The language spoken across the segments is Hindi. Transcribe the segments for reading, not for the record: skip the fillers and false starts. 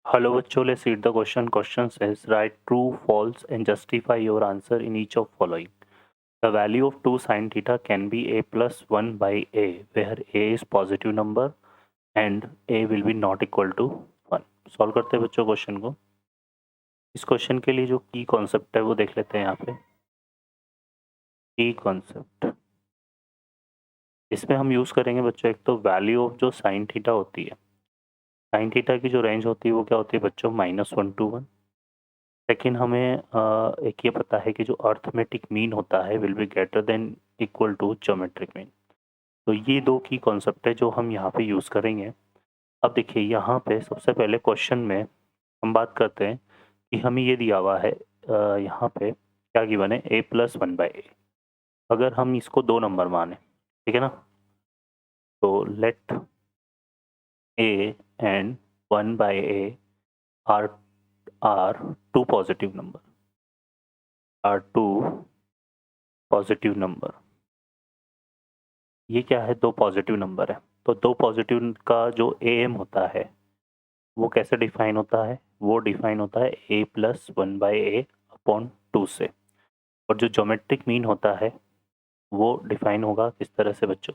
Hello बच्चों, let's read the question. Question says write true, false and justify your answer in each of following. The value of 2 sin theta can be a plus 1 by a where a is positive number and a will be not equal to 1. Solve करते हैं बच्चों क्वेश्चन को. इस क्वेश्चन के लिए जो की कॉन्सेप्ट है वो देख लेते हैं यहाँ पे. की कॉन्सेप्ट इसमें हम यूज़ करेंगे बच्चों एक तो वैल्यू ऑफ जो साइन थीटा होती है. साइन थीटा की जो रेंज होती है वो क्या होती है बच्चों -1 to 1. लेकिन हमें एक ये पता है कि जो अर्थमेटिक मीन होता है will be greater than equal to geometric mean. तो ये दो की कॉन्सेप्ट है जो हम यहाँ पे यूज़ करेंगे. अब देखिए यहाँ पे सबसे पहले क्वेश्चन में हम बात करते हैं कि हमें ये दिया हुआ है यहाँ पे क्या गिवन है a प्लस 1 बाई ए. अगर हम इसको 2 नंबर माने, ठीक है ना, तो let a and 1 by a are two positive number, are two positive number. ये क्या है, दो पॉजिटिव नंबर है. तो दो पॉजिटिव का जो ए एम होता है वो कैसे डिफाइन होता है, वो डिफाइन होता है a plus 1 by A upon 2 से. और जो ज्योमेट्रिक मीन होता है वो डिफाइन होगा किस तरह से बच्चों,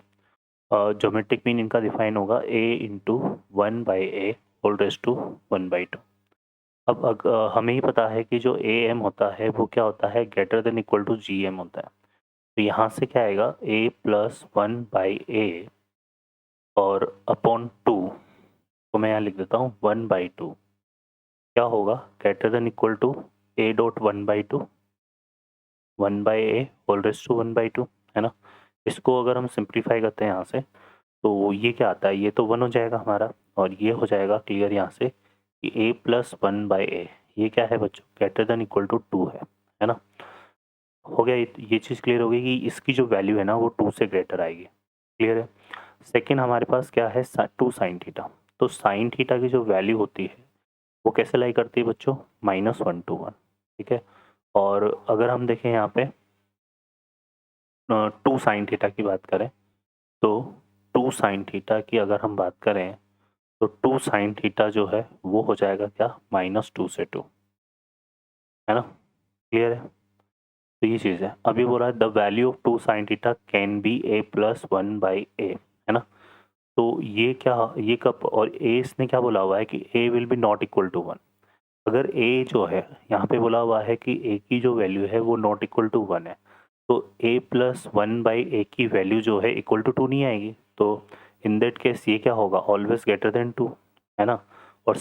ज्योमेट्रिक मीन इनका डिफाइन होगा a into 1 by a whole raise to 1 by 2. अब हमें ही पता है कि जो ए एम होता है वो क्या होता है, greater than equal to G M होता है. तो यहाँ से क्या आएगा, a प्लस 1 बाई ए और अपॉन 2 को मैं यहाँ लिख देता हूँ 1 बाई 2 क्या होगा, greater than equal to a dot 1 by 2 1 by a whole raise to 1 by 2, है ना. इसको अगर हम सिंप्लीफाई करते हैं यहाँ से तो ये क्या आता है, ये तो 1 हो जाएगा हमारा और ये हो जाएगा क्लियर यहाँ से कि a प्लस 1 बाई ए ये क्या है बच्चों, ग्रेटर देन इक्वल टू 2 है ना. हो गया, ये चीज़ क्लियर हो गई कि इसकी जो वैल्यू है ना वो 2 से ग्रेटर आएगी. क्लियर है. सेकेंड हमारे पास क्या है, 2 साइन थीटा. तो साइन थीटा की जो वैल्यू होती है वो कैसे लाई करती है बच्चों, -1 to 1. ठीक है. और अगर हम देखें यहाँ पे 2 साइन थीटा की बात करें तो 2 साइन थीटा की अगर हम बात करें तो 2 साइन थीटा जो है वो हो जाएगा क्या, -2 से 2, है ना. क्लियर है. तो ये चीज़ है. अभी बोला है the value of 2 sine theta can be a plus 1 by a, है ना. तो ये क्या, ये कब, और a इसने क्या बोला हुआ है कि a will be not equal to 1. अगर a जो है यहाँ पे बोला हुआ है कि a की जो वैल्यू है वो नॉट इक्वल टू 1 है तो a प्लस 1 बाई ए की वैल्यू जो है इक्वल टू 2 नहीं आएगी. तो इन दैट केस ये क्या होगा, ऑलवेज ग्रेटर देन 2, है ना. और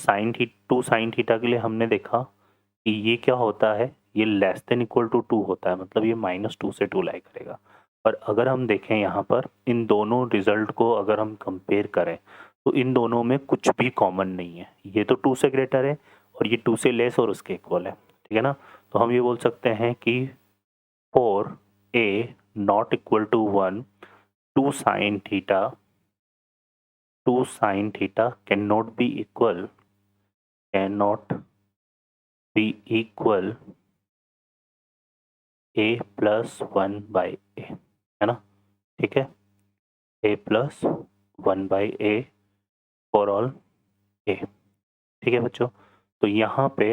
टू साइन थीटा के लिए हमने देखा कि ये क्या होता है, ये लेस देन इक्वल टू 2 होता है, मतलब ये -2 से 2 लाई करेगा. और अगर हम देखें यहाँ पर इन दोनों रिजल्ट को अगर हम कंपेयर करें तो इन दोनों में कुछ भी कॉमन नहीं है. ये तो 2 से ग्रेटर है और ये 2 से लेस और उसके इक्वल है. ठीक है ना. तो हम ये बोल सकते हैं कि for a not equal to 1 2 sine theta can not be equal, can not be equal a plus 1 by a, है ना. ठीक है. a plus 1 by a for all a. ठीक है बच्चों. तो यहाँ पे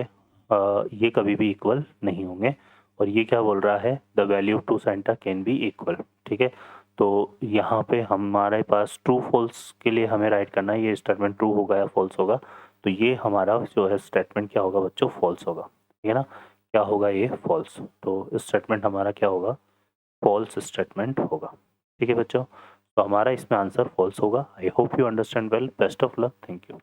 ये कभी भी इक्वल नहीं होंगे. और ये क्या बोल रहा है, the value of 2 sign can be equal. ठीक है. तो यहाँ पे हमारे पास ट्रू फॉल्स के लिए हमें राइट करना है, ये स्टेटमेंट ट्रू होगा या फॉल्स होगा. तो ये हमारा जो है स्टेटमेंट क्या होगा बच्चों, फॉल्स होगा. ठीक है ना. क्या होगा, ये फॉल्स. तो स्टेटमेंट हमारा क्या होगा, फॉल्स स्टेटमेंट होगा. ठीक है बच्चों. तो हमारा इसमें आंसर फॉल्स होगा. I hope you understand well. Best of luck. Thank you.